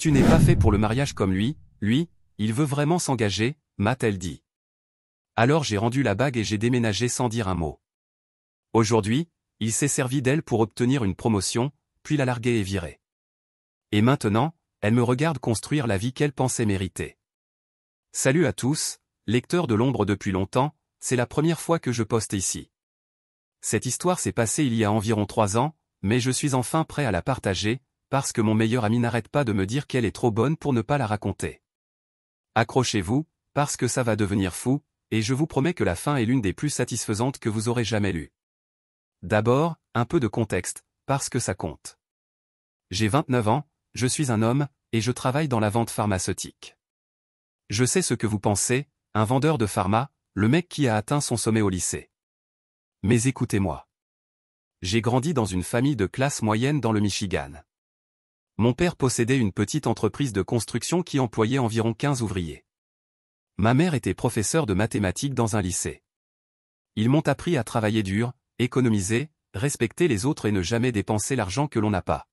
Tu n'es pas fait pour le mariage comme lui, il veut vraiment s'engager, m'a-t-elle dit. Alors j'ai rendu la bague et j'ai déménagé sans dire un mot. Aujourd'hui, il s'est servi d'elle pour obtenir une promotion, puis la larguer et virer. Et maintenant, elle me regarde construire la vie qu'elle pensait mériter. Salut à tous, lecteurs de l'ombre depuis longtemps, c'est la première fois que je poste ici. Cette histoire s'est passée il y a environ 3 ans, mais je suis enfin prêt à la partager, parce que mon meilleur ami n'arrête pas de me dire qu'elle est trop bonne pour ne pas la raconter. Accrochez-vous, parce que ça va devenir fou, et je vous promets que la fin est l'une des plus satisfaisantes que vous aurez jamais lues. D'abord, un peu de contexte, parce que ça compte. J'ai 29 ans, je suis un homme, et je travaille dans la vente pharmaceutique. Je sais ce que vous pensez, un vendeur de pharma, le mec qui a atteint son sommet au lycée. Mais écoutez-moi. J'ai grandi dans une famille de classe moyenne dans le Michigan. Mon père possédait une petite entreprise de construction qui employait environ 15 ouvriers. Ma mère était professeure de mathématiques dans un lycée. Ils m'ont appris à travailler dur, économiser, respecter les autres et ne jamais dépenser l'argent que l'on n'a pas.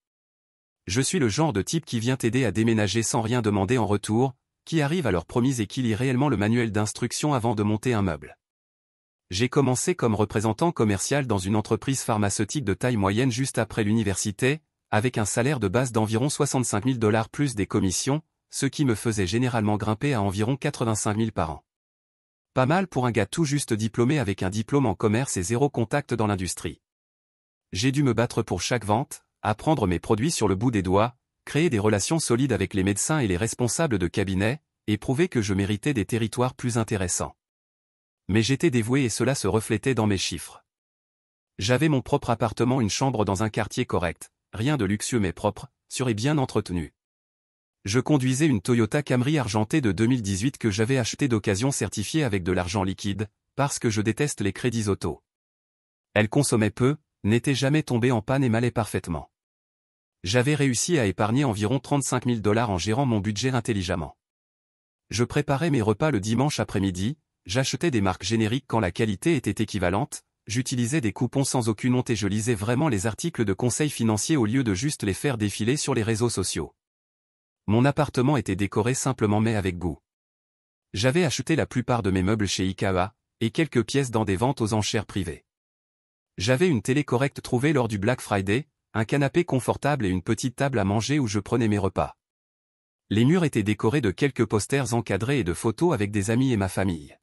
Je suis le genre de type qui vient t'aider à déménager sans rien demander en retour, qui arrive à l'heure promise et qui lit réellement le manuel d'instruction avant de monter un meuble. J'ai commencé comme représentant commercial dans une entreprise pharmaceutique de taille moyenne juste après l'université, avec un salaire de base d'environ 65 000 $ plus des commissions, ce qui me faisait généralement grimper à environ 85 000 par an. Pas mal pour un gars tout juste diplômé avec un diplôme en commerce et zéro contact dans l'industrie. J'ai dû me battre pour chaque vente, apprendre mes produits sur le bout des doigts, créer des relations solides avec les médecins et les responsables de cabinet, et prouver que je méritais des territoires plus intéressants. Mais j'étais dévoué et cela se reflétait dans mes chiffres. J'avais mon propre appartement, une chambre dans un quartier correct, rien de luxueux mais propre, sûr et bien entretenu. Je conduisais une Toyota Camry argentée de 2018 que j'avais achetée d'occasion certifiée avec de l'argent liquide, parce que je déteste les crédits auto. Elle consommait peu, n'était jamais tombée en panne et m'allait parfaitement. J'avais réussi à épargner environ 35 000 $ en gérant mon budget intelligemment. Je préparais mes repas le dimanche après-midi, j'achetais des marques génériques quand la qualité était équivalente, j'utilisais des coupons sans aucune honte et je lisais vraiment les articles de conseils financiers au lieu de juste les faire défiler sur les réseaux sociaux. Mon appartement était décoré simplement mais avec goût. J'avais acheté la plupart de mes meubles chez IKEA, et quelques pièces dans des ventes aux enchères privées. J'avais une télé correcte trouvée lors du Black Friday, un canapé confortable et une petite table à manger où je prenais mes repas. Les murs étaient décorés de quelques posters encadrés et de photos avec des amis et ma famille.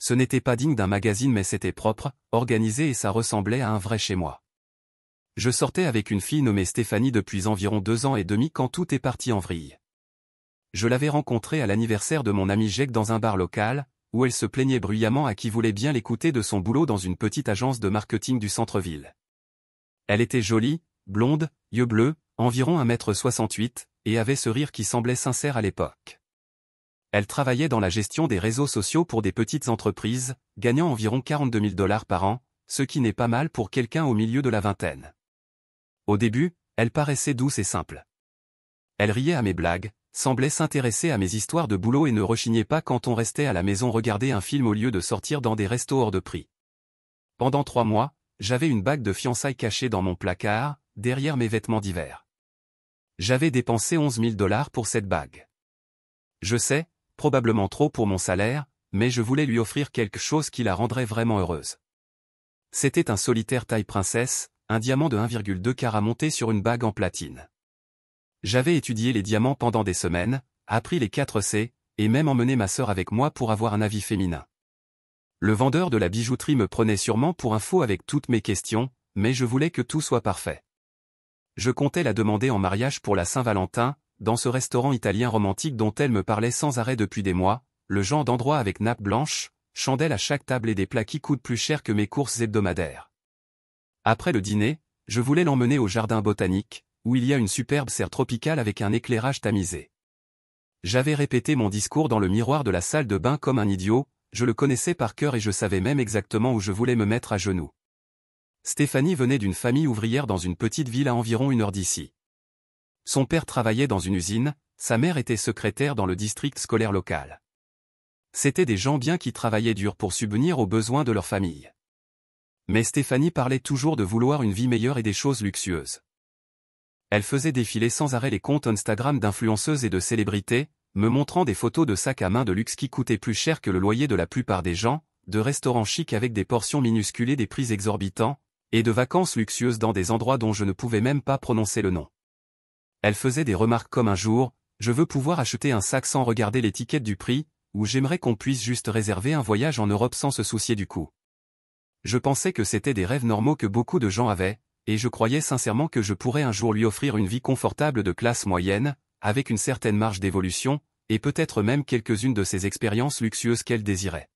Ce n'était pas digne d'un magazine mais c'était propre, organisé et ça ressemblait à un vrai chez moi. Je sortais avec une fille nommée Stéphanie depuis environ 2 ans et demi quand tout est parti en vrille. Je l'avais rencontrée à l'anniversaire de mon ami Jake dans un bar local, où elle se plaignait bruyamment à qui voulait bien l'écouter de son boulot dans une petite agence de marketing du centre-ville. Elle était jolie, blonde, yeux bleus, environ 1,68 m, et avait ce rire qui semblait sincère à l'époque. Elle travaillait dans la gestion des réseaux sociaux pour des petites entreprises, gagnant environ 42 000 $ par an, ce qui n'est pas mal pour quelqu'un au milieu de la vingtaine. Au début, elle paraissait douce et simple. Elle riait à mes blagues, semblait s'intéresser à mes histoires de boulot et ne rechignait pas quand on restait à la maison regarder un film au lieu de sortir dans des restos hors de prix. Pendant 3 mois, j'avais une bague de fiançailles cachée dans mon placard, derrière mes vêtements d'hiver. J'avais dépensé 11 000 $ pour cette bague. Je sais, probablement trop pour mon salaire, mais je voulais lui offrir quelque chose qui la rendrait vraiment heureuse. C'était un solitaire taille princesse, un diamant de 1,2 carat monté sur une bague en platine. J'avais étudié les diamants pendant des semaines, appris les 4 C, et même emmené ma sœur avec moi pour avoir un avis féminin. Le vendeur de la bijouterie me prenait sûrement pour un faux avec toutes mes questions, mais je voulais que tout soit parfait. Je comptais la demander en mariage pour la Saint-Valentin, dans ce restaurant italien romantique dont elle me parlait sans arrêt depuis des mois, le genre d'endroit avec nappe blanche, chandelle à chaque table et des plats qui coûtent plus cher que mes courses hebdomadaires. Après le dîner, je voulais l'emmener au jardin botanique, où il y a une superbe serre tropicale avec un éclairage tamisé. J'avais répété mon discours dans le miroir de la salle de bain comme un idiot, je le connaissais par cœur et je savais même exactement où je voulais me mettre à genoux. Stéphanie venait d'une famille ouvrière dans une petite ville à environ 1 heure d'ici. Son père travaillait dans une usine, sa mère était secrétaire dans le district scolaire local. C'étaient des gens bien qui travaillaient dur pour subvenir aux besoins de leur famille. Mais Stéphanie parlait toujours de vouloir une vie meilleure et des choses luxueuses. Elle faisait défiler sans arrêt les comptes Instagram d'influenceuses et de célébrités, me montrant des photos de sacs à main de luxe qui coûtaient plus cher que le loyer de la plupart des gens, de restaurants chics avec des portions minusculées, des prix exorbitants, et de vacances luxueuses dans des endroits dont je ne pouvais même pas prononcer le nom. Elle faisait des remarques comme un jour, je veux pouvoir acheter un sac sans regarder l'étiquette du prix, ou j'aimerais qu'on puisse juste réserver un voyage en Europe sans se soucier du coût. Je pensais que c'était des rêves normaux que beaucoup de gens avaient, et je croyais sincèrement que je pourrais un jour lui offrir une vie confortable de classe moyenne, avec une certaine marge d'évolution, et peut-être même quelques-unes de ces expériences luxueuses qu'elle désirait.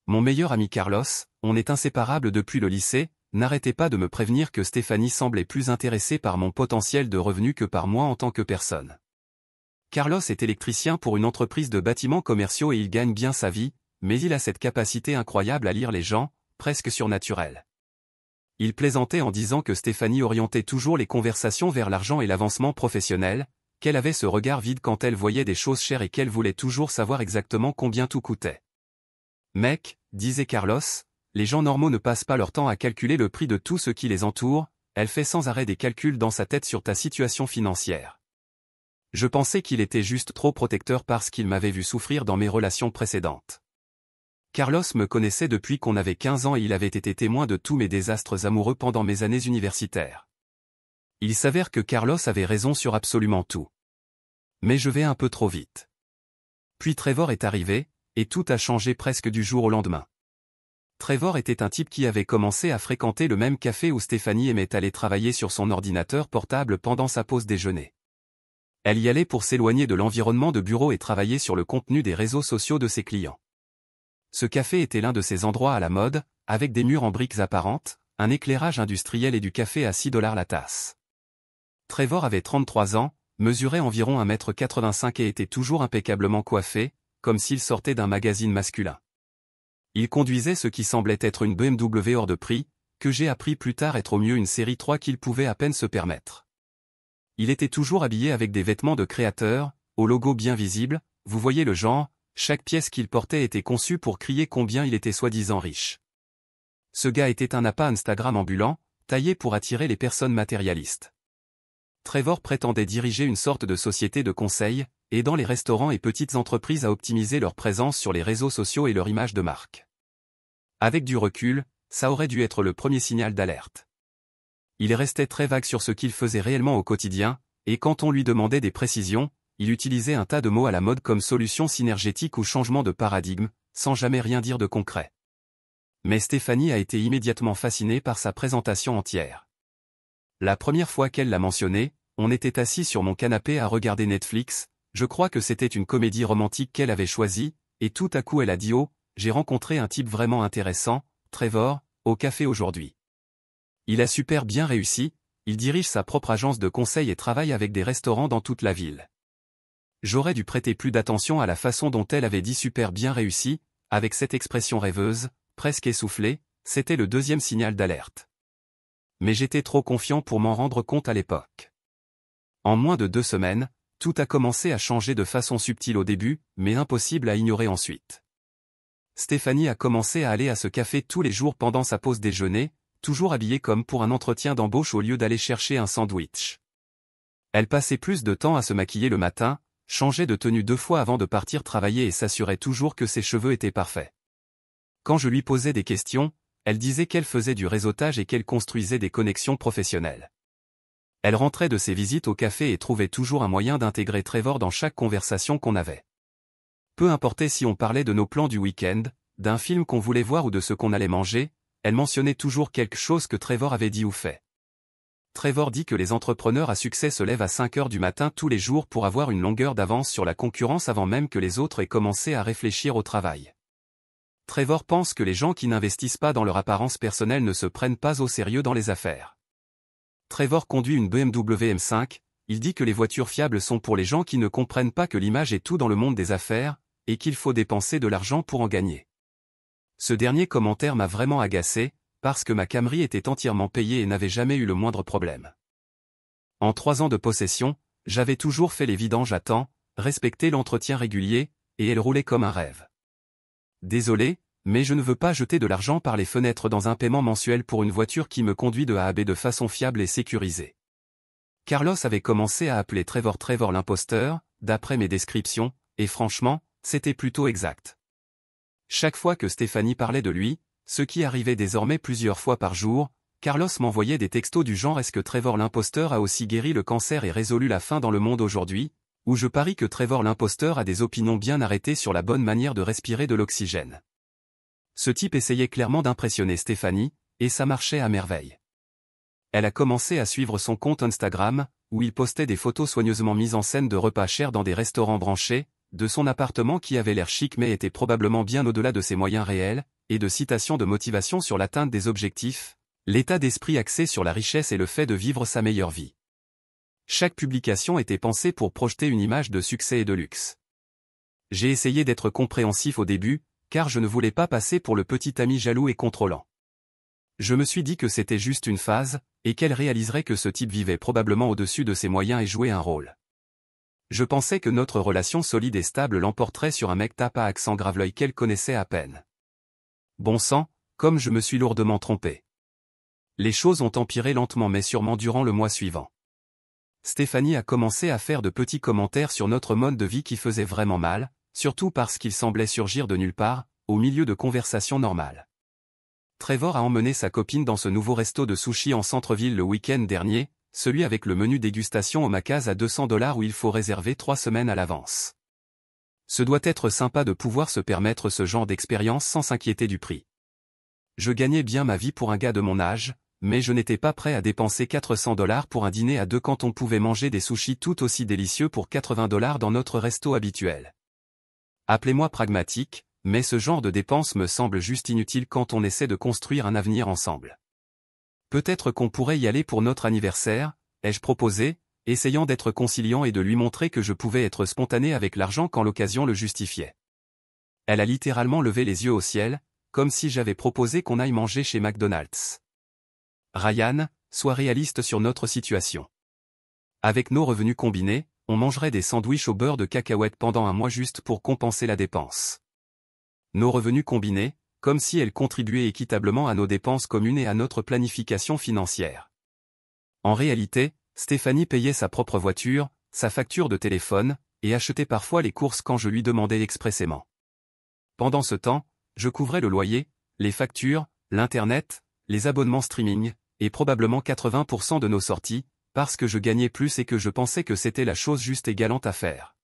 Mon meilleur ami Carlos, on est inséparables depuis le lycée, n'arrêtait pas de me prévenir que Stéphanie semblait plus intéressée par mon potentiel de revenus que par moi en tant que personne. Carlos est électricien pour une entreprise de bâtiments commerciaux et il gagne bien sa vie, mais il a cette capacité incroyable à lire les gens, presque surnaturelle. Il plaisantait en disant que Stéphanie orientait toujours les conversations vers l'argent et l'avancement professionnel, qu'elle avait ce regard vide quand elle voyait des choses chères et qu'elle voulait toujours savoir exactement combien tout coûtait. Mec, disait Carlos, les gens normaux ne passent pas leur temps à calculer le prix de tout ce qui les entoure, elle fait sans arrêt des calculs dans sa tête sur ta situation financière. Je pensais qu'il était juste trop protecteur parce qu'il m'avait vu souffrir dans mes relations précédentes. Carlos me connaissait depuis qu'on avait 15 ans et il avait été témoin de tous mes désastres amoureux pendant mes années universitaires. Il s'avère que Carlos avait raison sur absolument tout. Mais je vais un peu trop vite. Puis Trevor est arrivé, et tout a changé presque du jour au lendemain. Trevor était un type qui avait commencé à fréquenter le même café où Stéphanie aimait aller travailler sur son ordinateur portable pendant sa pause déjeuner. Elle y allait pour s'éloigner de l'environnement de bureau et travailler sur le contenu des réseaux sociaux de ses clients. Ce café était l'un de ces endroits à la mode, avec des murs en briques apparentes, un éclairage industriel et du café à 6 $ la tasse. Trevor avait 33 ans, mesurait environ 1,85 m et était toujours impeccablement coiffé, comme s'il sortait d'un magazine masculin. Il conduisait ce qui semblait être une BMW hors de prix, que j'ai appris plus tard être au mieux une série 3 qu'il pouvait à peine se permettre. Il était toujours habillé avec des vêtements de créateur, au logo bien visible, vous voyez le genre, chaque pièce qu'il portait était conçue pour crier combien il était soi-disant riche. Ce gars était un appât Instagram ambulant, taillé pour attirer les personnes matérialistes. Trevor prétendait diriger une sorte de société de conseil, aidant les restaurants et petites entreprises à optimiser leur présence sur les réseaux sociaux et leur image de marque. Avec du recul, ça aurait dû être le premier signal d'alerte. Il restait très vague sur ce qu'il faisait réellement au quotidien, et quand on lui demandait des précisions, il utilisait un tas de mots à la mode comme solution synergétique ou changement de paradigme, sans jamais rien dire de concret. Mais Stéphanie a été immédiatement fascinée par sa présentation entière. La première fois qu'elle l'a mentionné, on était assis sur mon canapé à regarder Netflix, je crois que c'était une comédie romantique qu'elle avait choisie, et tout à coup elle a dit « Oh, j'ai rencontré un type vraiment intéressant, Trevor, au café aujourd'hui. Il a super bien réussi, il dirige sa propre agence de conseil et travaille avec des restaurants dans toute la ville. » J'aurais dû prêter plus d'attention à la façon dont elle avait dit super bien réussi, avec cette expression rêveuse, presque essoufflée, c'était le deuxième signal d'alerte. Mais j'étais trop confiant pour m'en rendre compte à l'époque. En moins de 2 semaines, tout a commencé à changer de façon subtile au début, mais impossible à ignorer ensuite. Stéphanie a commencé à aller à ce café tous les jours pendant sa pause déjeuner, toujours habillée comme pour un entretien d'embauche au lieu d'aller chercher un sandwich. Elle passait plus de temps à se maquiller le matin, changeait de tenue 2 fois avant de partir travailler et s'assurait toujours que ses cheveux étaient parfaits. Quand je lui posais des questions, elle disait qu'elle faisait du réseautage et qu'elle construisait des connexions professionnelles. Elle rentrait de ses visites au café et trouvait toujours un moyen d'intégrer Trevor dans chaque conversation qu'on avait. Peu importait si on parlait de nos plans du week-end, d'un film qu'on voulait voir ou de ce qu'on allait manger, elle mentionnait toujours quelque chose que Trevor avait dit ou fait. Trevor dit que les entrepreneurs à succès se lèvent à 5 h du matin tous les jours pour avoir une longueur d'avance sur la concurrence avant même que les autres aient commencé à réfléchir au travail. Trevor pense que les gens qui n'investissent pas dans leur apparence personnelle ne se prennent pas au sérieux dans les affaires. Trevor conduit une BMW M5, il dit que les voitures fiables sont pour les gens qui ne comprennent pas que l'image est tout dans le monde des affaires, et qu'il faut dépenser de l'argent pour en gagner. Ce dernier commentaire m'a vraiment agacé, parce que ma Camry était entièrement payée et n'avait jamais eu le moindre problème. En 3 ans de possession, j'avais toujours fait les vidanges à temps, respecté l'entretien régulier, et elle roulait comme un rêve. Désolé, mais je ne veux pas jeter de l'argent par les fenêtres dans un paiement mensuel pour une voiture qui me conduit de A à B de façon fiable et sécurisée. Carlos avait commencé à appeler Trevor l'imposteur, d'après mes descriptions, et franchement, c'était plutôt exact. Chaque fois que Stéphanie parlait de lui, ce qui arrivait désormais plusieurs fois par jour, Carlos m'envoyait des textos du genre « Est-ce que Trevor l'imposteur a aussi guéri le cancer et résolu la faim dans le monde aujourd'hui ?» ou « Je parie que Trevor l'imposteur a des opinions bien arrêtées sur la bonne manière de respirer de l'oxygène. » Ce type essayait clairement d'impressionner Stéphanie, et ça marchait à merveille. Elle a commencé à suivre son compte Instagram, où il postait des photos soigneusement mises en scène de repas chers dans des restaurants branchés, de son appartement qui avait l'air chic mais était probablement bien au-delà de ses moyens réels, et de citations de motivation sur l'atteinte des objectifs, l'état d'esprit axé sur la richesse et le fait de vivre sa meilleure vie. Chaque publication était pensée pour projeter une image de succès et de luxe. J'ai essayé d'être compréhensif au début, car je ne voulais pas passer pour le petit ami jaloux et contrôlant. Je me suis dit que c'était juste une phase, et qu'elle réaliserait que ce type vivait probablement au-dessus de ses moyens et jouait un rôle. Je pensais que notre relation solide et stable l'emporterait sur un mec tape à accent graveleuil qu'elle connaissait à peine. Bon sang, comme je me suis lourdement trompé. Les choses ont empiré lentement mais sûrement durant le mois suivant. Stéphanie a commencé à faire de petits commentaires sur notre mode de vie qui faisaient vraiment mal, surtout parce qu'il semblait surgir de nulle part, au milieu de conversations normales. Trevor a emmené sa copine dans ce nouveau resto de sushi en centre-ville le week-end dernier, celui avec le menu dégustation au Macase à $200 où il faut réserver 3 semaines à l'avance. Ce doit être sympa de pouvoir se permettre ce genre d'expérience sans s'inquiéter du prix. Je gagnais bien ma vie pour un gars de mon âge, mais je n'étais pas prêt à dépenser $400 pour un dîner à deux quand on pouvait manger des sushis tout aussi délicieux pour $80 dans notre resto habituel. Appelez-moi pragmatique, mais ce genre de dépense me semble juste inutile quand on essaie de construire un avenir ensemble. Peut-être qu'on pourrait y aller pour notre anniversaire, ai-je proposé, essayant d'être conciliant et de lui montrer que je pouvais être spontané avec l'argent quand l'occasion le justifiait. Elle a littéralement levé les yeux au ciel, comme si j'avais proposé qu'on aille manger chez McDonald's. Ryan, sois réaliste sur notre situation. Avec nos revenus combinés, on mangerait des sandwichs au beurre de cacahuète pendant un mois juste pour compenser la dépense. Nos revenus combinés, comme si elles contribuaient équitablement à nos dépenses communes et à notre planification financière. En réalité, Stéphanie payait sa propre voiture, sa facture de téléphone, et achetait parfois les courses quand je lui demandais expressément. Pendant ce temps, je couvrais le loyer, les factures, l'internet, les abonnements streaming, et probablement 80% de nos sorties, parce que je gagnais plus et que je pensais que c'était la chose juste et galante à faire.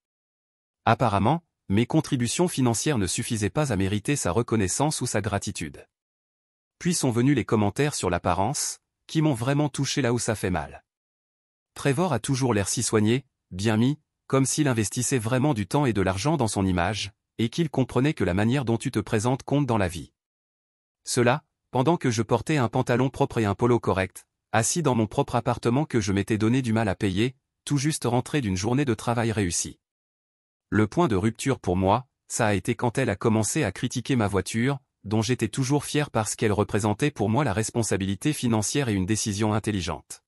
Apparemment, mes contributions financières ne suffisaient pas à mériter sa reconnaissance ou sa gratitude. Puis sont venus les commentaires sur l'apparence, qui m'ont vraiment touché là où ça fait mal. Trevor a toujours l'air si soigné, bien mis, comme s'il investissait vraiment du temps et de l'argent dans son image, et qu'il comprenait que la manière dont tu te présentes compte dans la vie. Cela, pendant que je portais un pantalon propre et un polo correct, assis dans mon propre appartement que je m'étais donné du mal à payer, tout juste rentré d'une journée de travail réussie. Le point de rupture pour moi, ça a été quand elle a commencé à critiquer ma voiture, dont j'étais toujours fier parce qu'elle représentait pour moi la responsabilité financière et une décision intelligente.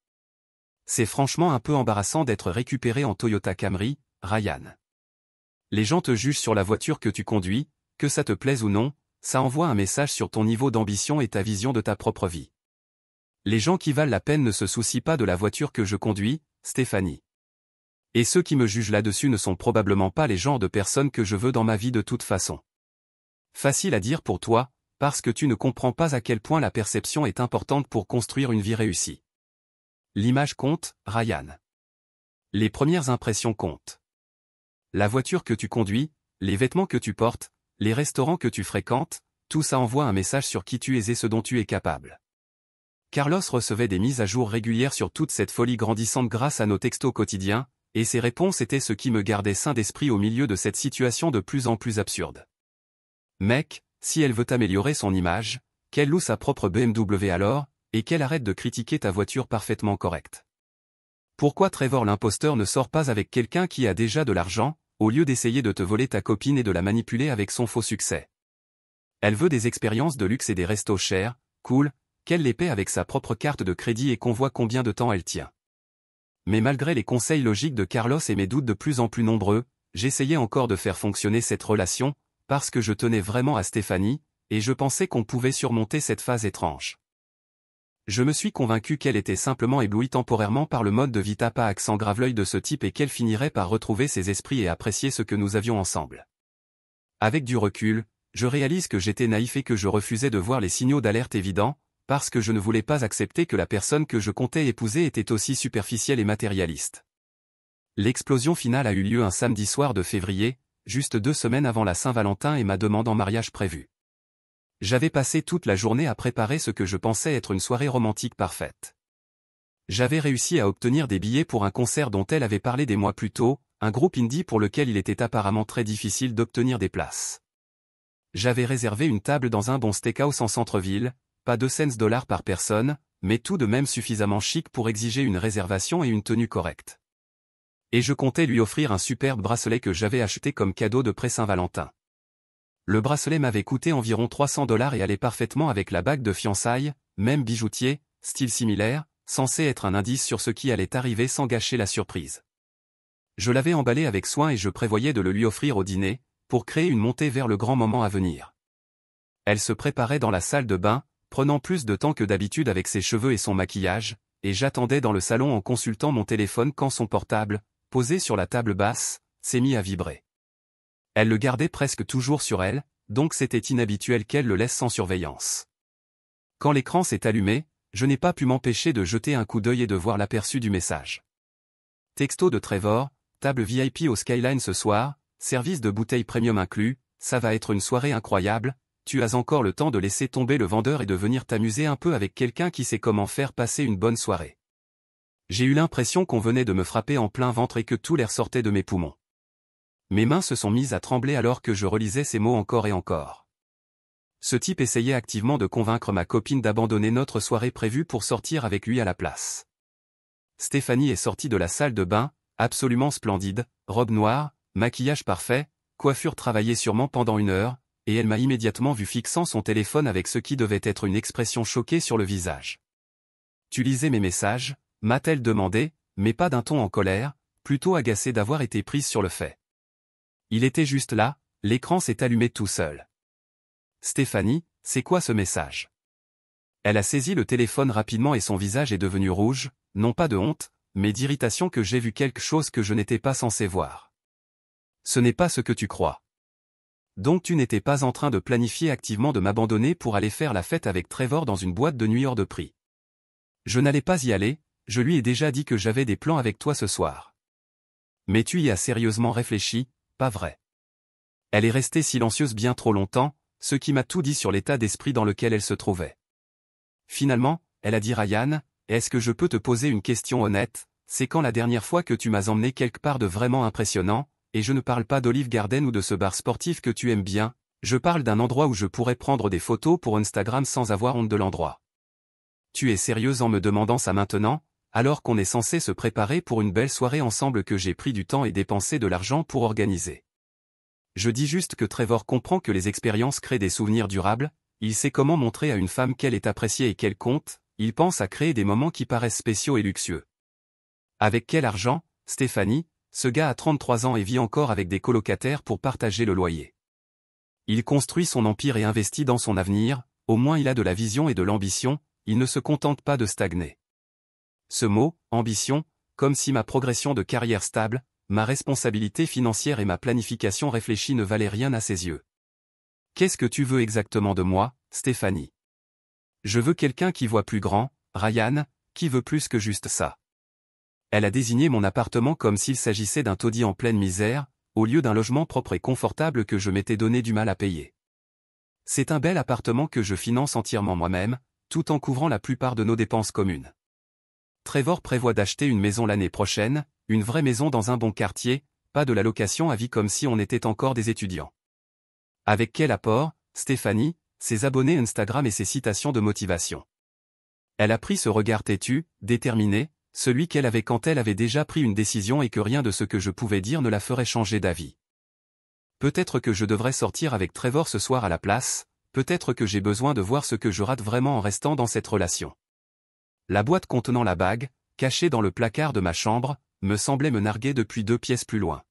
C'est franchement un peu embarrassant d'être récupéré en Toyota Camry, Ryan. Les gens te jugent sur la voiture que tu conduis, que ça te plaise ou non, ça envoie un message sur ton niveau d'ambition et ta vision de ta propre vie. Les gens qui valent la peine ne se soucient pas de la voiture que je conduis, Stéphanie. Et ceux qui me jugent là-dessus ne sont probablement pas les genres de personnes que je veux dans ma vie de toute façon. Facile à dire pour toi, parce que tu ne comprends pas à quel point la perception est importante pour construire une vie réussie. L'image compte, Ryan. Les premières impressions comptent. La voiture que tu conduis, les vêtements que tu portes, les restaurants que tu fréquentes, tout ça envoie un message sur qui tu es et ce dont tu es capable. Carlos recevait des mises à jour régulières sur toute cette folie grandissante grâce à nos textos quotidiens, et ses réponses étaient ce qui me gardait sain d'esprit au milieu de cette situation de plus en plus absurde. Mec, si elle veut améliorer son image, qu'elle loue sa propre BMW alors, et qu'elle arrête de critiquer ta voiture parfaitement correcte. Pourquoi Trevor l'imposteur ne sort pas avec quelqu'un qui a déjà de l'argent, au lieu d'essayer de te voler ta copine et de la manipuler avec son faux succès? Elle veut des expériences de luxe et des restos chers, cool, qu'elle les paie avec sa propre carte de crédit et qu'on voit combien de temps elle tient. Mais malgré les conseils logiques de Carlos et mes doutes de plus en plus nombreux, j'essayais encore de faire fonctionner cette relation, parce que je tenais vraiment à Stéphanie, et je pensais qu'on pouvait surmonter cette phase étrange. Je me suis convaincu qu'elle était simplement éblouie temporairement par le mode de vie tape à accent grave-l'œil de ce type et qu'elle finirait par retrouver ses esprits et apprécier ce que nous avions ensemble. Avec du recul, je réalise que j'étais naïf et que je refusais de voir les signaux d'alerte évidents, parce que je ne voulais pas accepter que la personne que je comptais épouser était aussi superficielle et matérialiste. L'explosion finale a eu lieu un samedi soir de février, juste 2 semaines avant la Saint-Valentin et ma demande en mariage prévue. J'avais passé toute la journée à préparer ce que je pensais être une soirée romantique parfaite. J'avais réussi à obtenir des billets pour un concert dont elle avait parlé des mois plus tôt, un groupe indie pour lequel il était apparemment très difficile d'obtenir des places. J'avais réservé une table dans un bon steakhouse en centre-ville, pas $200 par personne, mais tout de même suffisamment chic pour exiger une réservation et une tenue correcte. Et je comptais lui offrir un superbe bracelet que j'avais acheté comme cadeau de pré-Saint-Valentin. Le bracelet m'avait coûté environ $300 et allait parfaitement avec la bague de fiançailles, même bijoutier, style similaire, censé être un indice sur ce qui allait arriver sans gâcher la surprise. Je l'avais emballé avec soin et je prévoyais de le lui offrir au dîner, pour créer une montée vers le grand moment à venir. Elle se préparait dans la salle de bain, prenant plus de temps que d'habitude avec ses cheveux et son maquillage, et j'attendais dans le salon en consultant mon téléphone quand son portable, posé sur la table basse, s'est mis à vibrer. Elle le gardait presque toujours sur elle, donc c'était inhabituel qu'elle le laisse sans surveillance. Quand l'écran s'est allumé, je n'ai pas pu m'empêcher de jeter un coup d'œil et de voir l'aperçu du message. Texto de Trevor, table VIP au Skyline ce soir, service de bouteilles premium inclus, ça va être une soirée incroyable, tu as encore le temps de laisser tomber le vendeur et de venir t'amuser un peu avec quelqu'un qui sait comment faire passer une bonne soirée. J'ai eu l'impression qu'on venait de me frapper en plein ventre et que tout l'air sortait de mes poumons. Mes mains se sont mises à trembler alors que je relisais ces mots encore et encore. Ce type essayait activement de convaincre ma copine d'abandonner notre soirée prévue pour sortir avec lui à la place. Stéphanie est sortie de la salle de bain, absolument splendide, robe noire, maquillage parfait, coiffure travaillée sûrement pendant 1 heure, et elle m'a immédiatement vu fixant son téléphone avec ce qui devait être une expression choquée sur le visage. « Tu lisais mes messages ?» m'a-t-elle demandé, mais pas d'un ton en colère, plutôt agacée d'avoir été prise sur le fait. Il était juste là, l'écran s'est allumé tout seul. Stéphanie, c'est quoi ce message? Elle a saisi le téléphone rapidement et son visage est devenu rouge, non pas de honte, mais d'irritation que j'ai vu quelque chose que je n'étais pas censé voir. Ce n'est pas ce que tu crois. Donc tu n'étais pas en train de planifier activement de m'abandonner pour aller faire la fête avec Trevor dans une boîte de nuit hors de prix. Je n'allais pas y aller, je lui ai déjà dit que j'avais des plans avec toi ce soir. Mais tu y as sérieusement réfléchi, pas vrai. Elle est restée silencieuse bien trop longtemps, ce qui m'a tout dit sur l'état d'esprit dans lequel elle se trouvait. Finalement, elle a dit Ryan, est-ce que je peux te poser une question honnête, c'est quand la dernière fois que tu m'as emmené quelque part de vraiment impressionnant, et je ne parle pas d'Olive Garden ou de ce bar sportif que tu aimes bien, je parle d'un endroit où je pourrais prendre des photos pour Instagram sans avoir honte de l'endroit. Tu es sérieuse en me demandant ça maintenant, alors qu'on est censé se préparer pour une belle soirée ensemble que j'ai pris du temps et dépensé de l'argent pour organiser. Je dis juste que Trevor comprend que les expériences créent des souvenirs durables, il sait comment montrer à une femme qu'elle est appréciée et qu'elle compte, il pense à créer des moments qui paraissent spéciaux et luxueux. Avec quel argent, Stéphanie? Ce gars a 33 ans et vit encore avec des colocataires pour partager le loyer. Il construit son empire et investit dans son avenir, au moins il a de la vision et de l'ambition, il ne se contente pas de stagner. Ce mot, ambition, comme si ma progression de carrière stable, ma responsabilité financière et ma planification réfléchie ne valaient rien à ses yeux. Qu'est-ce que tu veux exactement de moi, Stéphanie? Je veux quelqu'un qui voit plus grand, Ryan, qui veut plus que juste ça. Elle a désigné mon appartement comme s'il s'agissait d'un taudis en pleine misère, au lieu d'un logement propre et confortable que je m'étais donné du mal à payer. C'est un bel appartement que je finance entièrement moi-même, tout en couvrant la plupart de nos dépenses communes. Trevor prévoit d'acheter une maison l'année prochaine, une vraie maison dans un bon quartier, pas de la location à vie comme si on était encore des étudiants. Avec quel apport, Stéphanie, ses abonnés Instagram et ses citations de motivation. Elle a pris ce regard têtu, déterminé, celui qu'elle avait quand elle avait déjà pris une décision et que rien de ce que je pouvais dire ne la ferait changer d'avis. Peut-être que je devrais sortir avec Trevor ce soir à la place, peut-être que j'ai besoin de voir ce que je rate vraiment en restant dans cette relation. La boîte contenant la bague, cachée dans le placard de ma chambre, me semblait me narguer depuis 2 pièces plus loin.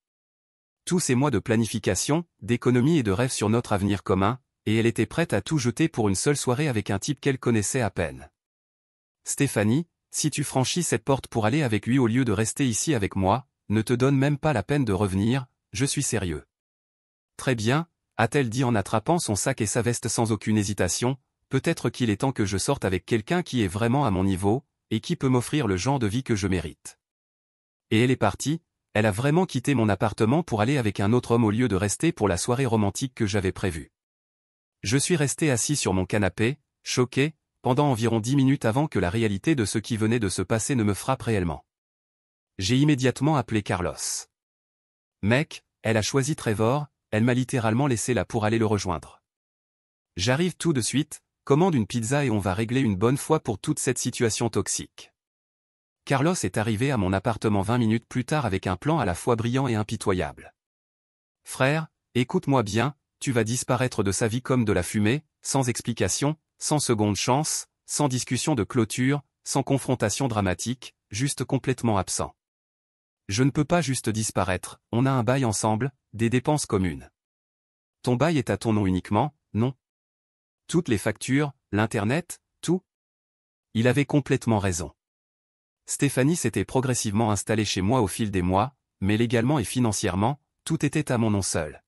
Tous ces mois de planification, d'économie et de rêve sur notre avenir commun, et elle était prête à tout jeter pour une seule soirée avec un type qu'elle connaissait à peine. Stéphanie, si tu franchis cette porte pour aller avec lui au lieu de rester ici avec moi, ne te donne même pas la peine de revenir, je suis sérieux. Très bien, a-t-elle dit en attrapant son sac et sa veste sans aucune hésitation, peut-être qu'il est temps que je sorte avec quelqu'un qui est vraiment à mon niveau, et qui peut m'offrir le genre de vie que je mérite. Et elle est partie, elle a vraiment quitté mon appartement pour aller avec un autre homme au lieu de rester pour la soirée romantique que j'avais prévue. Je suis resté assis sur mon canapé, choqué, pendant environ 10 minutes avant que la réalité de ce qui venait de se passer ne me frappe réellement. J'ai immédiatement appelé Carlos. Mec, elle a choisi Trevor, elle m'a littéralement laissé là pour aller le rejoindre. J'arrive tout de suite, commande une pizza et on va régler une bonne fois pour toute cette situation toxique. Carlos est arrivé à mon appartement 20 minutes plus tard avec un plan à la fois brillant et impitoyable. Frère, écoute-moi bien, tu vas disparaître de sa vie comme de la fumée, sans explication, sans seconde chance, sans discussion de clôture, sans confrontation dramatique, juste complètement absent. Je ne peux pas juste disparaître, on a un bail ensemble, des dépenses communes. Ton bail est à ton nom uniquement, non? Toutes les factures, l'internet, tout? Il avait complètement raison. Stéphanie s'était progressivement installée chez moi au fil des mois, mais légalement et financièrement, tout était à mon nom seul.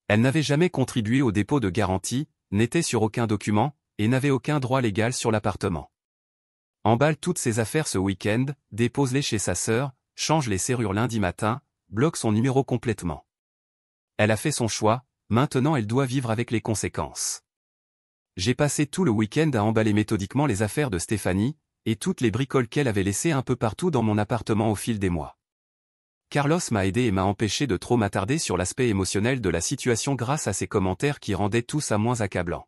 Elle n'avait jamais contribué au dépôt de garantie, n'était sur aucun document, et n'avait aucun droit légal sur l'appartement. Emballe toutes ses affaires ce week-end, dépose-les chez sa sœur, change les serrures lundi matin, bloque son numéro complètement. Elle a fait son choix, maintenant elle doit vivre avec les conséquences. J'ai passé tout le week-end à emballer méthodiquement les affaires de Stéphanie, et toutes les bricoles qu'elle avait laissées un peu partout dans mon appartement au fil des mois. Carlos m'a aidé et m'a empêché de trop m'attarder sur l'aspect émotionnel de la situation grâce à ses commentaires qui rendaient tout ça moins accablant.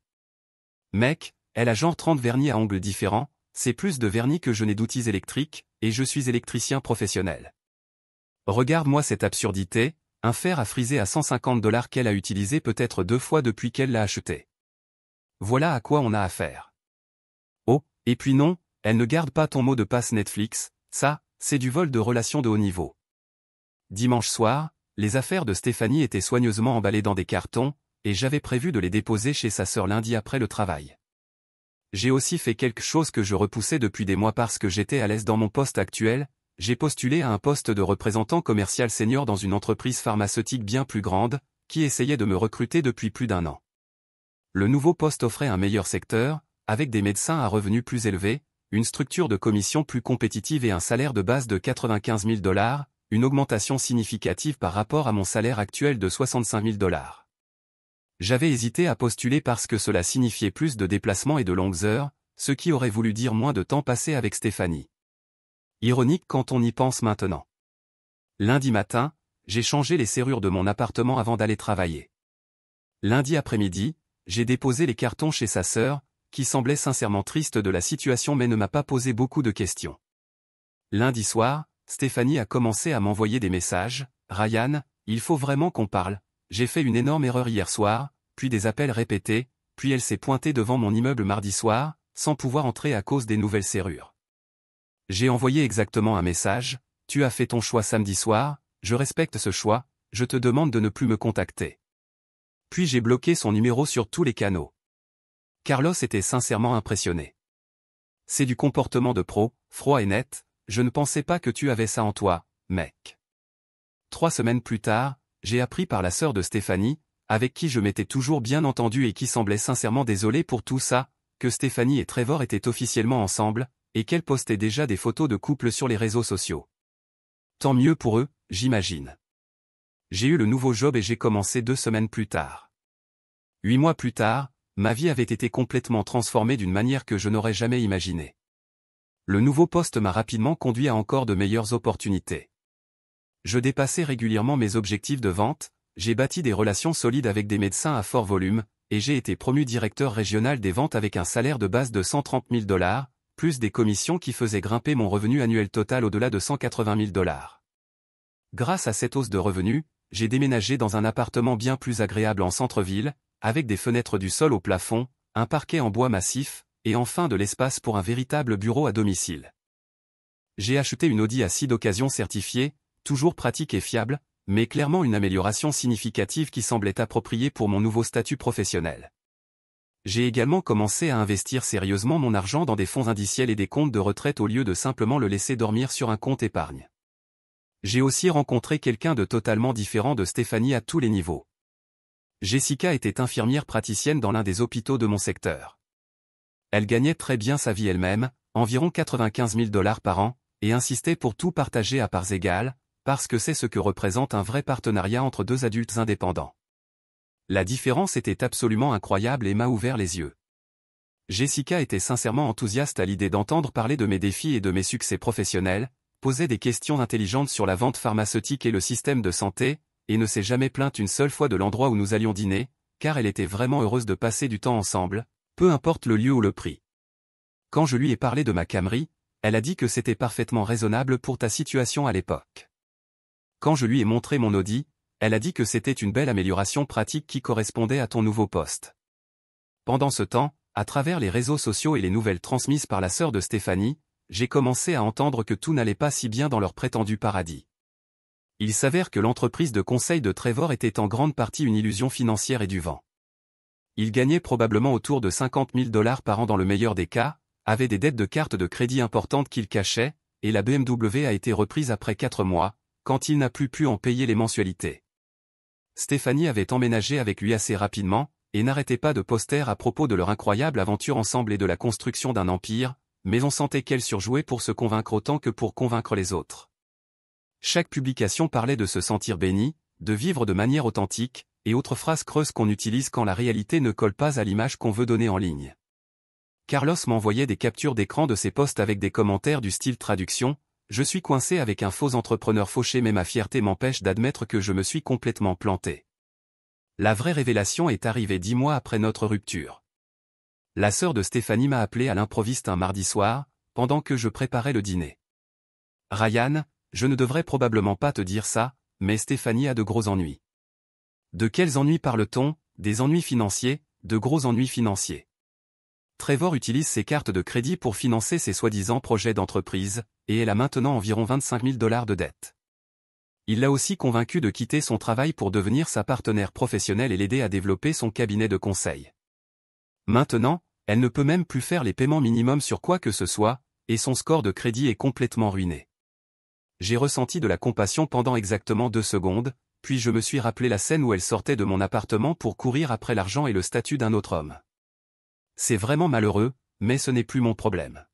Mec, elle a genre 30 vernis à ongles différents, c'est plus de vernis que je n'ai d'outils électriques, et je suis électricien professionnel. Regarde-moi cette absurdité, un fer à friser à $150 qu'elle a utilisé peut-être 2 fois depuis qu'elle l'a acheté. Voilà à quoi on a affaire. Oh, et puis non, elle ne garde pas ton mot de passe Netflix, ça, c'est du vol de relations de haut niveau. Dimanche soir, les affaires de Stéphanie étaient soigneusement emballées dans des cartons, et j'avais prévu de les déposer chez sa sœur lundi après le travail. J'ai aussi fait quelque chose que je repoussais depuis des mois parce que j'étais à l'aise dans mon poste actuel, j'ai postulé à un poste de représentant commercial senior dans une entreprise pharmaceutique bien plus grande, qui essayait de me recruter depuis plus d'1 an. Le nouveau poste offrait un meilleur secteur, avec des médecins à revenus plus élevés, une structure de commission plus compétitive et un salaire de base de $95 000, une augmentation significative par rapport à mon salaire actuel de $65 000. J'avais hésité à postuler parce que cela signifiait plus de déplacements et de longues heures, ce qui aurait voulu dire moins de temps passé avec Stéphanie. Ironique quand on y pense maintenant. Lundi matin, j'ai changé les serrures de mon appartement avant d'aller travailler. Lundi après-midi, j'ai déposé les cartons chez sa sœur, qui semblait sincèrement triste de la situation mais ne m'a pas posé beaucoup de questions. Lundi soir, Stéphanie a commencé à m'envoyer des messages, « Ryan, il faut vraiment qu'on parle, j'ai fait une énorme erreur hier soir », puis des appels répétés, puis elle s'est pointée devant mon immeuble mardi soir, sans pouvoir entrer à cause des nouvelles serrures. J'ai envoyé exactement un message, « Tu as fait ton choix samedi soir, je respecte ce choix, je te demande de ne plus me contacter. » Puis j'ai bloqué son numéro sur tous les canaux. Carlos était sincèrement impressionné. C'est du comportement de pro, froid et net, je ne pensais pas que tu avais ça en toi, mec. 3 semaines plus tard, j'ai appris par la sœur de Stéphanie, avec qui je m'étais toujours bien entendu et qui semblait sincèrement désolée pour tout ça, que Stéphanie et Trevor étaient officiellement ensemble, et qu'elle postait déjà des photos de couple sur les réseaux sociaux. Tant mieux pour eux, j'imagine. J'ai eu le nouveau job et j'ai commencé 2 semaines plus tard. 8 mois plus tard, ma vie avait été complètement transformée d'une manière que je n'aurais jamais imaginée. Le nouveau poste m'a rapidement conduit à encore de meilleures opportunités. Je dépassais régulièrement mes objectifs de vente, j'ai bâti des relations solides avec des médecins à fort volume, et j'ai été promu directeur régional des ventes avec un salaire de base de $130 000, plus des commissions qui faisaient grimper mon revenu annuel total au-delà de $180 000. Grâce à cette hausse de revenus, j'ai déménagé dans un appartement bien plus agréable en centre-ville, avec des fenêtres du sol au plafond, un parquet en bois massif, et enfin de l'espace pour un véritable bureau à domicile. J'ai acheté une Audi A6 d'occasion certifiée, toujours pratique et fiable, mais clairement une amélioration significative qui semblait appropriée pour mon nouveau statut professionnel. J'ai également commencé à investir sérieusement mon argent dans des fonds indiciels et des comptes de retraite au lieu de simplement le laisser dormir sur un compte épargne. J'ai aussi rencontré quelqu'un de totalement différent de Stéphanie à tous les niveaux. Jessica était infirmière praticienne dans l'un des hôpitaux de mon secteur. Elle gagnait très bien sa vie elle-même, environ 95 000 $ par an, et insistait pour tout partager à parts égales, parce que c'est ce que représente un vrai partenariat entre deux adultes indépendants. La différence était absolument incroyable et m'a ouvert les yeux. Jessica était sincèrement enthousiaste à l'idée d'entendre parler de mes défis et de mes succès professionnels, posait des questions intelligentes sur la vente pharmaceutique et le système de santé, et ne s'est jamais plainte une seule fois de l'endroit où nous allions dîner, car elle était vraiment heureuse de passer du temps ensemble, peu importe le lieu ou le prix. Quand je lui ai parlé de ma Camry, elle a dit que c'était parfaitement raisonnable pour ta situation à l'époque. Quand je lui ai montré mon Audi, elle a dit que c'était une belle amélioration pratique qui correspondait à ton nouveau poste. Pendant ce temps, à travers les réseaux sociaux et les nouvelles transmises par la sœur de Stéphanie, j'ai commencé à entendre que tout n'allait pas si bien dans leur prétendu paradis. Il s'avère que l'entreprise de conseil de Trevor était en grande partie une illusion financière et du vent. Il gagnait probablement autour de 50 000 $ par an dans le meilleur des cas, avait des dettes de cartes de crédit importantes qu'il cachait, et la BMW a été reprise après 4 mois, quand il n'a plus pu en payer les mensualités. Stéphanie avait emménagé avec lui assez rapidement, et n'arrêtait pas de posters à propos de leur incroyable aventure ensemble et de la construction d'un empire, mais on sentait qu'elle surjouait pour se convaincre autant que pour convaincre les autres. Chaque publication parlait de se sentir béni, de vivre de manière authentique, et autres phrases creuses qu'on utilise quand la réalité ne colle pas à l'image qu'on veut donner en ligne. Carlos m'envoyait des captures d'écran de ses posts avec des commentaires du style traduction, « Je suis coincé avec un faux entrepreneur fauché mais ma fierté m'empêche d'admettre que je me suis complètement planté. » La vraie révélation est arrivée 10 mois après notre rupture. La sœur de Stéphanie m'a appelé à l'improviste un mardi soir, pendant que je préparais le dîner. « Ryan, je ne devrais probablement pas te dire ça, mais Stéphanie a de gros ennuis. » De quels ennuis parle-t-on? Des ennuis financiers, de gros ennuis financiers. Trevor utilise ses cartes de crédit pour financer ses soi-disant projets d'entreprise, et elle a maintenant environ 25 000 $ de dettes. Il l'a aussi convaincue de quitter son travail pour devenir sa partenaire professionnelle et l'aider à développer son cabinet de conseil. Maintenant, elle ne peut même plus faire les paiements minimums sur quoi que ce soit, et son score de crédit est complètement ruiné. J'ai ressenti de la compassion pendant exactement 2 secondes, puis je me suis rappelé la scène où elle sortait de mon appartement pour courir après l'argent et le statut d'un autre homme. C'est vraiment malheureux, mais ce n'est plus mon problème.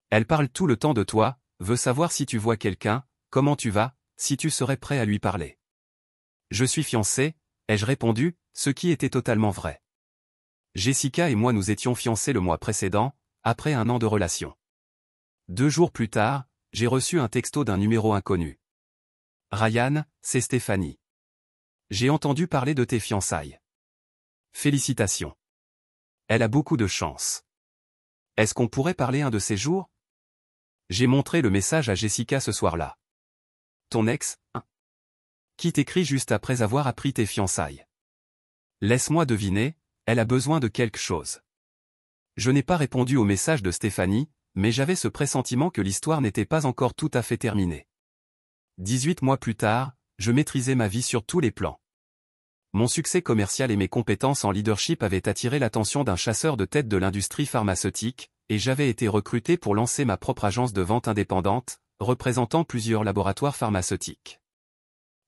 Elle parle tout le temps de toi, veut savoir si tu vois quelqu'un, comment tu vas, si tu serais prêt à lui parler. Je suis fiancé, ai-je répondu, ce qui était totalement vrai. Jessica et moi nous étions fiancés le mois précédent, après 1 an de relation. 2 jours plus tard, j'ai reçu un texto d'un numéro inconnu. Ryan, c'est Stéphanie. J'ai entendu parler de tes fiançailles. Félicitations. Elle a beaucoup de chance. Est-ce qu'on pourrait parler un de ces jours? J'ai montré le message à Jessica ce soir-là. Ton ex, hein? Qui t'écrit juste après avoir appris tes fiançailles. Laisse-moi deviner, elle a besoin de quelque chose. Je n'ai pas répondu au message de Stéphanie, mais j'avais ce pressentiment que l'histoire n'était pas encore tout à fait terminée. 18 mois plus tard, je maîtrisais ma vie sur tous les plans. Mon succès commercial et mes compétences en leadership avaient attiré l'attention d'un chasseur de tête de l'industrie pharmaceutique, et j'avais été recruté pour lancer ma propre agence de vente indépendante, représentant plusieurs laboratoires pharmaceutiques.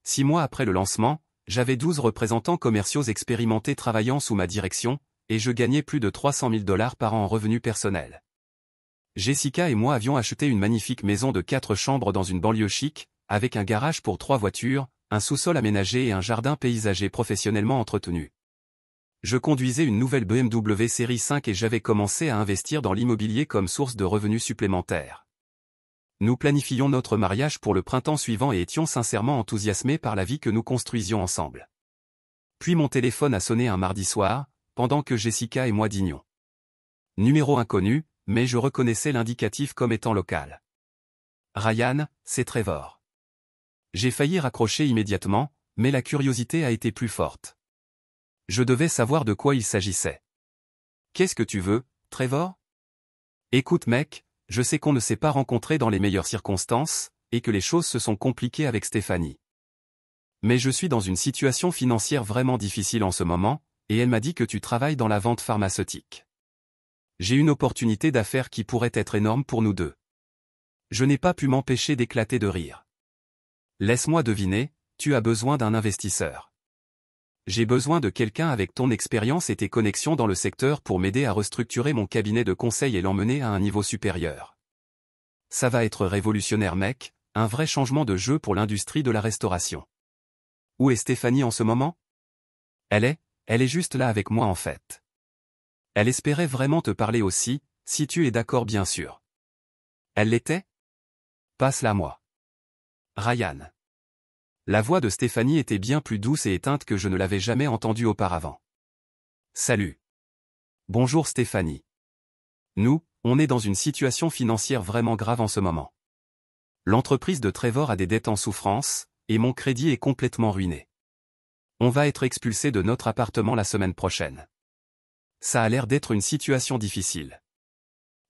6 mois après le lancement, j'avais 12 représentants commerciaux expérimentés travaillant sous ma direction, et je gagnais plus de 300 000 $ par an en revenus personnels. Jessica et moi avions acheté une magnifique maison de 4 chambres dans une banlieue chic, avec un garage pour 3 voitures, un sous-sol aménagé et un jardin paysager professionnellement entretenu. Je conduisais une nouvelle BMW série 5 et j'avais commencé à investir dans l'immobilier comme source de revenus supplémentaires. Nous planifions notre mariage pour le printemps suivant et étions sincèrement enthousiasmés par la vie que nous construisions ensemble. Puis mon téléphone a sonné un mardi soir, pendant que Jessica et moi dînions. Numéro inconnu, mais je reconnaissais l'indicatif comme étant local. Ryan, c'est Trevor. J'ai failli raccrocher immédiatement, mais la curiosité a été plus forte. Je devais savoir de quoi il s'agissait. Qu'est-ce que tu veux, Trevor? Écoute mec, je sais qu'on ne s'est pas rencontrés dans les meilleures circonstances, et que les choses se sont compliquées avec Stéphanie. Mais je suis dans une situation financière vraiment difficile en ce moment, et elle m'a dit que tu travailles dans la vente pharmaceutique. J'ai une opportunité d'affaires qui pourrait être énorme pour nous deux. Je n'ai pas pu m'empêcher d'éclater de rire. Laisse-moi deviner, tu as besoin d'un investisseur. J'ai besoin de quelqu'un avec ton expérience et tes connexions dans le secteur pour m'aider à restructurer mon cabinet de conseil et l'emmener à un niveau supérieur. Ça va être révolutionnaire mec, un vrai changement de jeu pour l'industrie de la restauration. Où est Stéphanie en ce moment? Elle est juste là avec moi en fait. Elle espérait vraiment te parler aussi, si tu es d'accord bien sûr. Elle l'était? Passe-la moi. Ryan. La voix de Stéphanie était bien plus douce et éteinte que je ne l'avais jamais entendue auparavant. Salut. Bonjour Stéphanie. Nous, on est dans une situation financière vraiment grave en ce moment. L'entreprise de Trevor a des dettes en souffrance, et mon crédit est complètement ruiné. On va être expulsé de notre appartement la semaine prochaine. Ça a l'air d'être une situation difficile.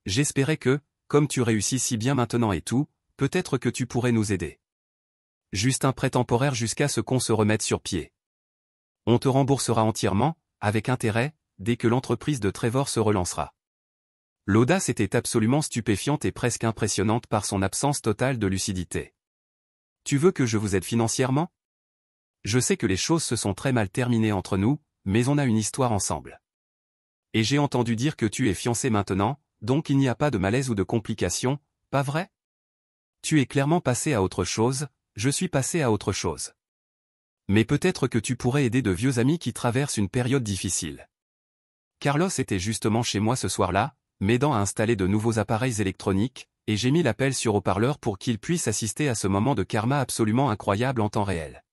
J'espérais que, comme tu réussis si bien maintenant et tout, peut-être que tu pourrais nous aider. Juste un prêt temporaire jusqu'à ce qu'on se remette sur pied. On te remboursera entièrement, avec intérêt, dès que l'entreprise de Trevor se relancera. L'audace était absolument stupéfiante et presque impressionnante par son absence totale de lucidité. Tu veux que je vous aide financièrement? Je sais que les choses se sont très mal terminées entre nous, mais on a une histoire ensemble. Et j'ai entendu dire que tu es fiancé maintenant, donc il n'y a pas de malaise ou de complications, pas vrai? Tu es clairement passé à autre chose, je suis passé à autre chose. Mais peut-être que tu pourrais aider de vieux amis qui traversent une période difficile. Carlos était justement chez moi ce soir-là, m'aidant à installer de nouveaux appareils électroniques, et j'ai mis l'appel sur haut-parleur pour qu'il puisse assister à ce moment de karma absolument incroyable en temps réel.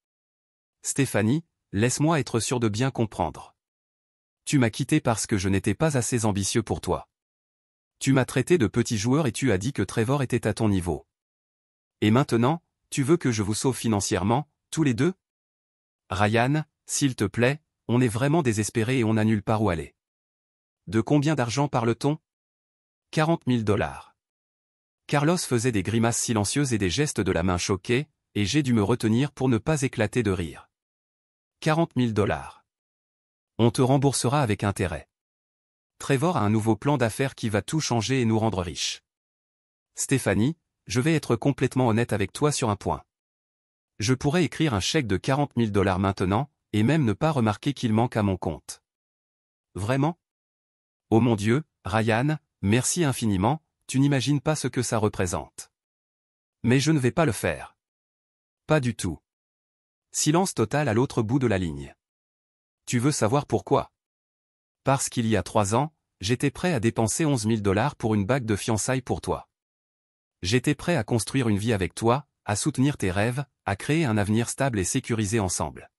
Stéphanie, laisse-moi être sûr de bien comprendre. Tu m'as quitté parce que je n'étais pas assez ambitieux pour toi. Tu m'as traité de petit joueur et tu as dit que Trevor était à ton niveau. Et maintenant, tu veux que je vous sauve financièrement, tous les deux? Ryan, s'il te plaît, on est vraiment désespérés et on n'a nulle part où aller. De combien d'argent parle-t-on? 40 000 $. Carlos faisait des grimaces silencieuses et des gestes de la main choqués, et j'ai dû me retenir pour ne pas éclater de rire. 40 000 $. On te remboursera avec intérêt. Trevor a un nouveau plan d'affaires qui va tout changer et nous rendre riches. Stéphanie, je vais être complètement honnête avec toi sur un point. Je pourrais écrire un chèque de 40 000 $ maintenant, et même ne pas remarquer qu'il manque à mon compte. Vraiment? Oh mon Dieu, Ryan, merci infiniment, tu n'imagines pas ce que ça représente. Mais je ne vais pas le faire. Pas du tout. Silence total à l'autre bout de la ligne. Tu veux savoir pourquoi? Parce qu'il y a 3 ans, j'étais prêt à dépenser 11 000 $ pour une bague de fiançailles pour toi. J'étais prêt à construire une vie avec toi, à soutenir tes rêves, à créer un avenir stable et sécurisé ensemble.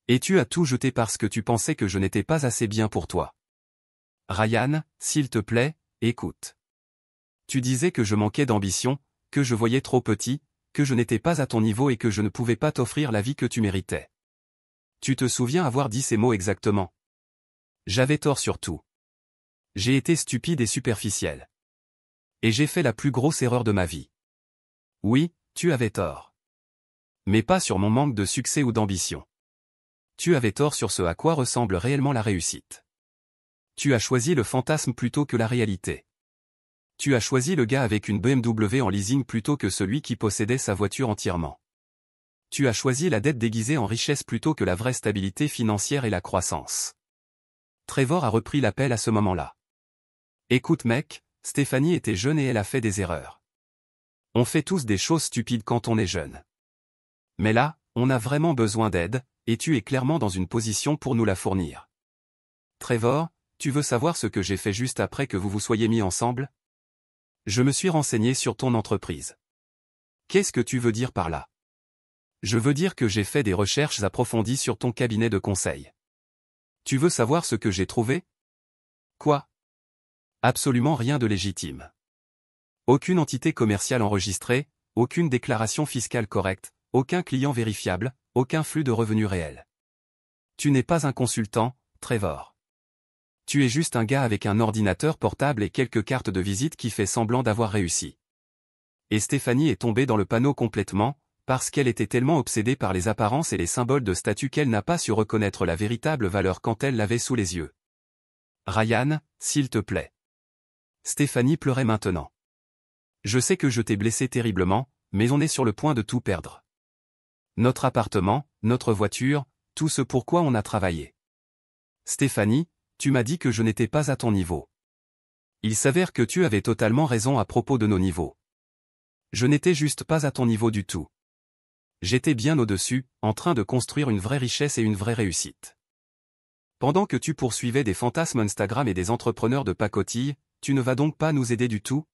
Et tu as tout jeté parce que tu pensais que je n'étais pas assez bien pour toi. Ryan, s'il te plaît, écoute. Tu disais que je manquais d'ambition, que je voyais trop petit, que je n'étais pas à ton niveau et que je ne pouvais pas t'offrir la vie que tu méritais. Tu te souviens avoir dit ces mots exactement? J'avais tort sur tout. J'ai été stupide et superficiel. Et j'ai fait la plus grosse erreur de ma vie. Oui, tu avais tort. Mais pas sur mon manque de succès ou d'ambition. Tu avais tort sur ce à quoi ressemble réellement la réussite. Tu as choisi le fantasme plutôt que la réalité. Tu as choisi le gars avec une BMW en leasing plutôt que celui qui possédait sa voiture entièrement. Tu as choisi la dette déguisée en richesse plutôt que la vraie stabilité financière et la croissance. Trevor a repris l'appel à ce moment-là. Écoute mec, Stéphanie était jeune et elle a fait des erreurs. On fait tous des choses stupides quand on est jeune. Mais là, on a vraiment besoin d'aide, et tu es clairement dans une position pour nous la fournir. Trevor, tu veux savoir ce que j'ai fait juste après que vous vous soyez mis ensemble? Je me suis renseigné sur ton entreprise. Qu'est-ce que tu veux dire par là? Je veux dire que j'ai fait des recherches approfondies sur ton cabinet de conseil. Tu veux savoir ce que j'ai trouvé? Quoi? Absolument rien de légitime. Aucune entité commerciale enregistrée, aucune déclaration fiscale correcte, aucun client vérifiable, aucun flux de revenus réel. Tu n'es pas un consultant, Trevor. Tu es juste un gars avec un ordinateur portable et quelques cartes de visite qui fait semblant d'avoir réussi. Et Stéphanie est tombée dans le panneau complètement, Parce qu'elle était tellement obsédée par les apparences et les symboles de statut qu'elle n'a pas su reconnaître la véritable valeur quand elle l'avait sous les yeux. Ryan, s'il te plaît. Stéphanie pleurait maintenant. Je sais que je t'ai blessé terriblement, mais on est sur le point de tout perdre. Notre appartement, notre voiture, tout ce pourquoi on a travaillé. Stéphanie, tu m'as dit que je n'étais pas à ton niveau. Il s'avère que tu avais totalement raison à propos de nos niveaux. Je n'étais juste pas à ton niveau du tout. J'étais bien au-dessus, en train de construire une vraie richesse et une vraie réussite. Pendant que tu poursuivais des fantasmes Instagram et des entrepreneurs de pacotille, tu ne vas donc pas nous aider du tout?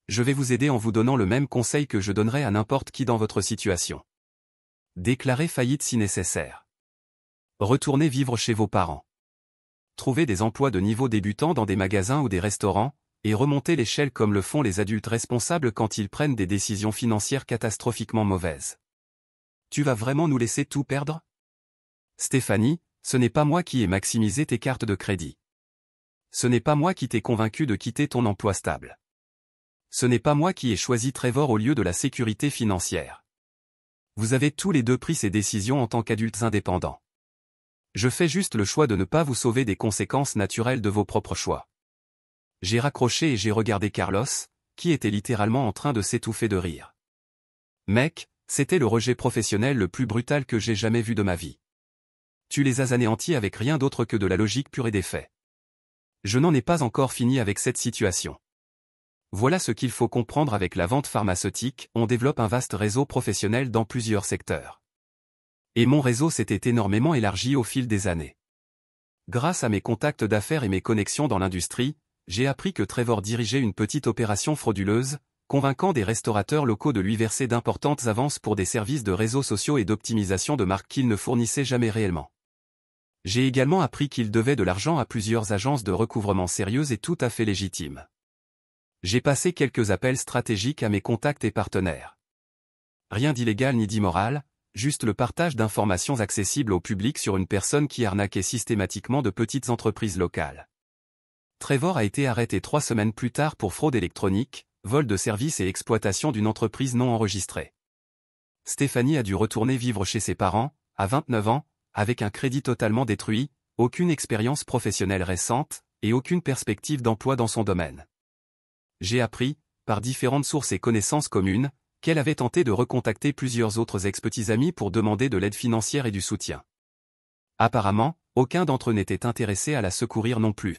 Je vais vous aider en vous donnant le même conseil que je donnerais à n'importe qui dans votre situation. Déclarez faillite si nécessaire. Retournez vivre chez vos parents. Trouvez des emplois de niveau débutant dans des magasins ou des restaurants, et remontez l'échelle comme le font les adultes responsables quand ils prennent des décisions financières catastrophiquement mauvaises. Tu vas vraiment nous laisser tout perdre? Stéphanie, ce n'est pas moi qui ai maximisé tes cartes de crédit. Ce n'est pas moi qui t'ai convaincu de quitter ton emploi stable. Ce n'est pas moi qui ai choisi Trevor au lieu de la sécurité financière. Vous avez tous les deux pris ces décisions en tant qu'adultes indépendants. Je fais juste le choix de ne pas vous sauver des conséquences naturelles de vos propres choix. J'ai raccroché et j'ai regardé Carlos, qui était littéralement en train de s'étouffer de rire. Mec, c'était le rejet professionnel le plus brutal que j'ai jamais vu de ma vie. Tu les as anéantis avec rien d'autre que de la logique pure et des faits. Je n'en ai pas encore fini avec cette situation. Voilà ce qu'il faut comprendre avec la vente pharmaceutique, on développe un vaste réseau professionnel dans plusieurs secteurs. Et mon réseau s'était énormément élargi au fil des années. Grâce à mes contacts d'affaires et mes connexions dans l'industrie, j'ai appris que Trevor dirigeait une petite opération frauduleuse, convainquant des restaurateurs locaux de lui verser d'importantes avances pour des services de réseaux sociaux et d'optimisation de marque qu'il ne fournissait jamais réellement. J'ai également appris qu'il devait de l'argent à plusieurs agences de recouvrement sérieuses et tout à fait légitimes. J'ai passé quelques appels stratégiques à mes contacts et partenaires. Rien d'illégal ni d'immoral, juste le partage d'informations accessibles au public sur une personne qui arnaquait systématiquement de petites entreprises locales. Trevor a été arrêté 3 semaines plus tard pour fraude électronique, vol de services et exploitation d'une entreprise non enregistrée. Stéphanie a dû retourner vivre chez ses parents, à 29 ans, avec un crédit totalement détruit, aucune expérience professionnelle récente, et aucune perspective d'emploi dans son domaine. J'ai appris, par différentes sources et connaissances communes, qu'elle avait tenté de recontacter plusieurs autres ex-petits amis pour demander de l'aide financière et du soutien. Apparemment, aucun d'entre eux n'était intéressé à la secourir non plus.